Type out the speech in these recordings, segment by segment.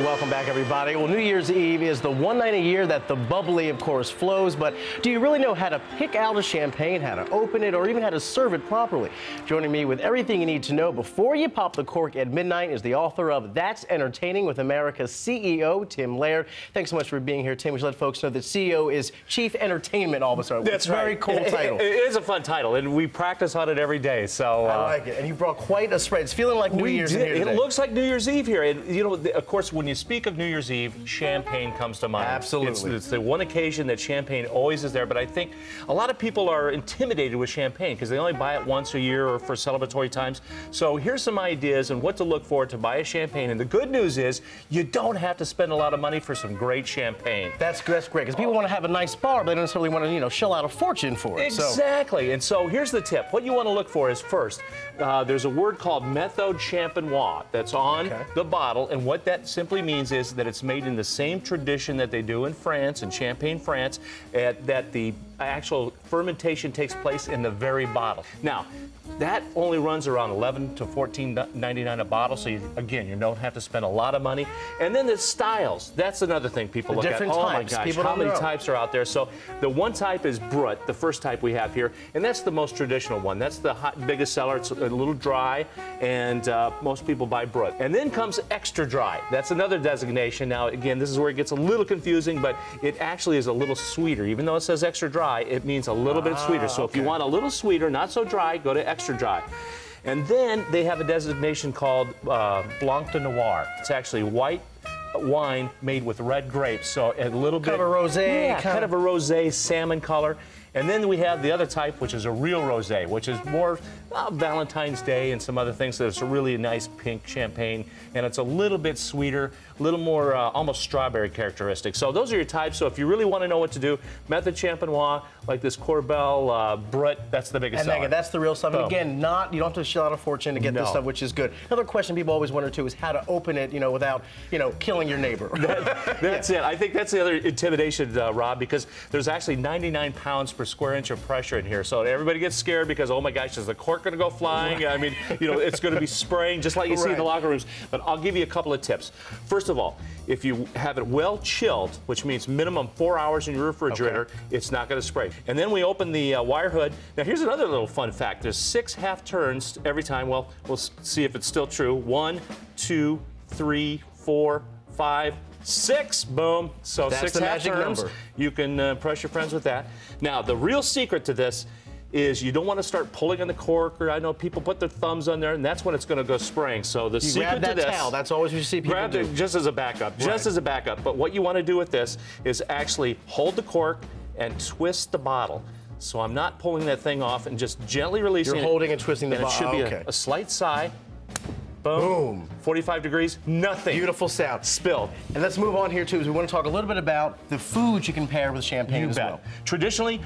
welcome back, everybody. Well, New Year's Eve is the one night a year that the bubbly, of course, flows, but do you really know how to pick out a champagne, how to open it, or even how to serve it properly? Joining me with everything you need to know before you pop the cork at midnight is the author of That's Entertaining with America's CEO, Tim Laird. Thanks so much for being here, Tim. We should let folks know that CEO is Chief Entertainment Officer. That's right. Very cool title. It is a fun title, and we practice on it every day, so... I like it. And you brought quite a spread. It's feeling like New Year's Eve here today. It looks like New Year's Eve here. And, you know, of course, when you speak of New Year's Eve, champagne comes to mind. Absolutely. It's the one occasion that champagne always is there, but I think a lot of people are intimidated with champagne because they only buy it once a year or for celebratory times. So here's some ideas on what to look for to buy a champagne. And the good news is you don't have to spend a lot of money for some great champagne. That's great, because people want to have a nice bar, but they don't necessarily want to, you know, shell out a fortune for it. Exactly. And so here's the tip. What you want to look for is first, there's a word called Méthode Champenoise that's on the bottle, and what that simply means is that it's made in the same tradition that they do in France, in Champagne, France, that the actual fermentation takes place in the very bottle. Now, that only runs around $11 to $14.99 a bottle, so again, you don't have to spend a lot of money. And then the styles. That's another thing people look at. Different types. Oh my gosh, how many types are out there? So the one type is Brut, the first type we have here, and that's the most traditional one. That's the biggest seller. It's a little dry, and most people buy Brut. And then comes Extra Dry. That's another designation. Now, again, this is where it gets a little confusing, but it actually is a little sweeter. Even though it says Extra Dry, it means a little bit sweeter. So if you want a little sweeter, not so dry, go to Extra Dry. And then they have a designation called Blanc de Noir. It's actually white wine made with red grapes, so a little bit of a rosé. Yeah, kind of a rosé salmon color. And then we have the other type, which is a real rosé, which is more Valentine's Day and some other things. So it's a really nice pink champagne, and it's a little bit sweeter, a little more almost strawberry characteristic. So those are your types. So if you really want to know what to do, Méthode Champenoise, like this Corbel Brut, that's the biggest seller. And that's the real stuff. And again, you don't have to shell out a fortune to get this stuff, which is good. Another question people always wonder too is how to open it, you know, without, you know, killing your neighbor. That's it. I think that's the other intimidation, Rob, because there's actually 99 pounds per square inch of pressure in here. So everybody gets scared because, oh my gosh, is the cork going to go flying? I mean, you know, it's going to be spraying just like you see in the locker rooms. But I'll give you a couple of tips. First of all, if you have it well chilled, which means minimum 4 hours in your refrigerator, it's not going to spray. And then we open the wire hood. Now, here's another little fun fact. There's 6 half turns every time. Well, we'll see if it's still true. 1, 2, 3, 4, 5, 6, boom. So that's 6 the half magic turns. number. You can impress your friends with that. Now, the real secret to this is you don't want to start pulling on the cork, or I know people put their thumbs on there, and that's when it's going to go spraying. So the secret to this, towel. That's always what you see people grab do. it just as a backup, just as a backup. But what you want to do with this is actually hold the cork and twist the bottle. So I'm not pulling that thing off and just gently releasing it. You're holding and twisting the bottle. And it should be a slight sigh. Boom. 45 degrees, nothing. Beautiful sound. Spilled. And let's move on here, too, because we want to talk a little bit about the foods you can pair with champagne as well. Traditionally,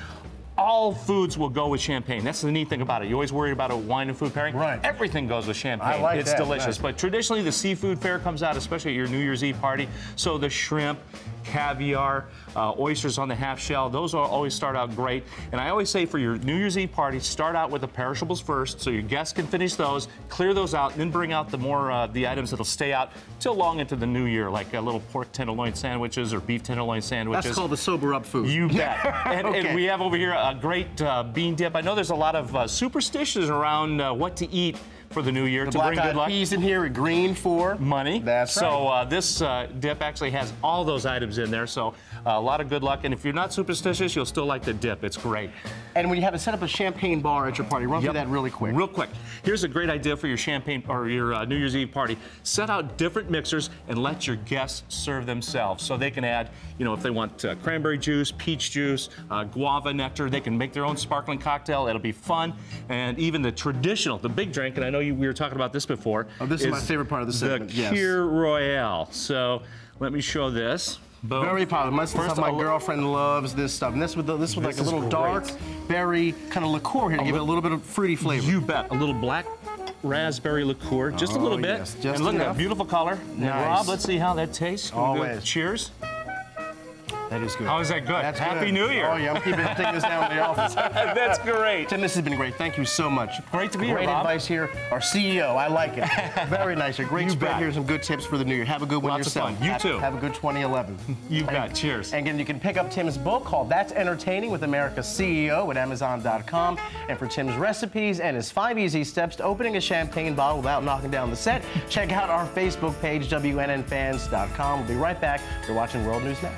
all foods will go with champagne. That's the neat thing about it. You always worried about a wine and food pairing. Right. Everything goes with champagne. I like it's that. delicious. Nice. But traditionally, the seafood fare comes out, especially at your New Year's Eve party. So the shrimp, caviar, oysters on the half shell, those will always start out great. And I always say for your New Year's Eve party, start out with the perishables first, so your guests can finish those, clear those out, and then bring out the more the items that'll stay out till long into the new year, like little pork tenderloin sandwiches or beef tenderloin sandwiches. That's called the sober up food. You bet. And we have over here a great bean dip. I know there's a lot of superstitions around what to eat for the new year to bring good luck. Peas in here, green for money. That's right. So this dip actually has all those items in there, so a lot of good luck. And if you're not superstitious, you'll still like the dip. It's great. And when you have to set up a champagne bar at your party, run through that really quick. Real quick. Here's a great idea for your champagne or your New Year's Eve party. Set out different mixers and let your guests serve themselves. So they can add, you know, if they want cranberry juice, peach juice, guava nectar, they can make their own sparkling cocktail. It'll be fun. And even the traditional, the big drink, and I know we were talking about this before. Oh, this is my favorite part of the segment. The Kir Royale. So let me show this. Boom. Very popular. My girlfriend loves this stuff. And this with like a little dark berry kind of liqueur here to give it a little bit of fruity flavor. You bet. A little black raspberry liqueur, just a little bit. Yes, and look at that beautiful color. Nice. Rob, let's see how that tastes. Always. Cheers. That is good. How is that good? That's Happy good. New Year. Oh, yeah, I'm taking this down in the office. That's great. Tim, this has been great. Thank you so much. Great to be here, Great Bob. advice here. Our CEO, I like it. Very nice. A great You spread bet. here. Some good tips for the new year. Have a good one Lots of yourself. fun. You too. Have a good 2011. You bet. Cheers. And again, you can pick up Tim's book called That's Entertaining with America's CEO at Amazon.com. And for Tim's recipes and his 5 easy steps to opening a champagne bottle without knocking down the set, check out our Facebook page, WNNFans.com. We'll be right back. You're watching World News Now.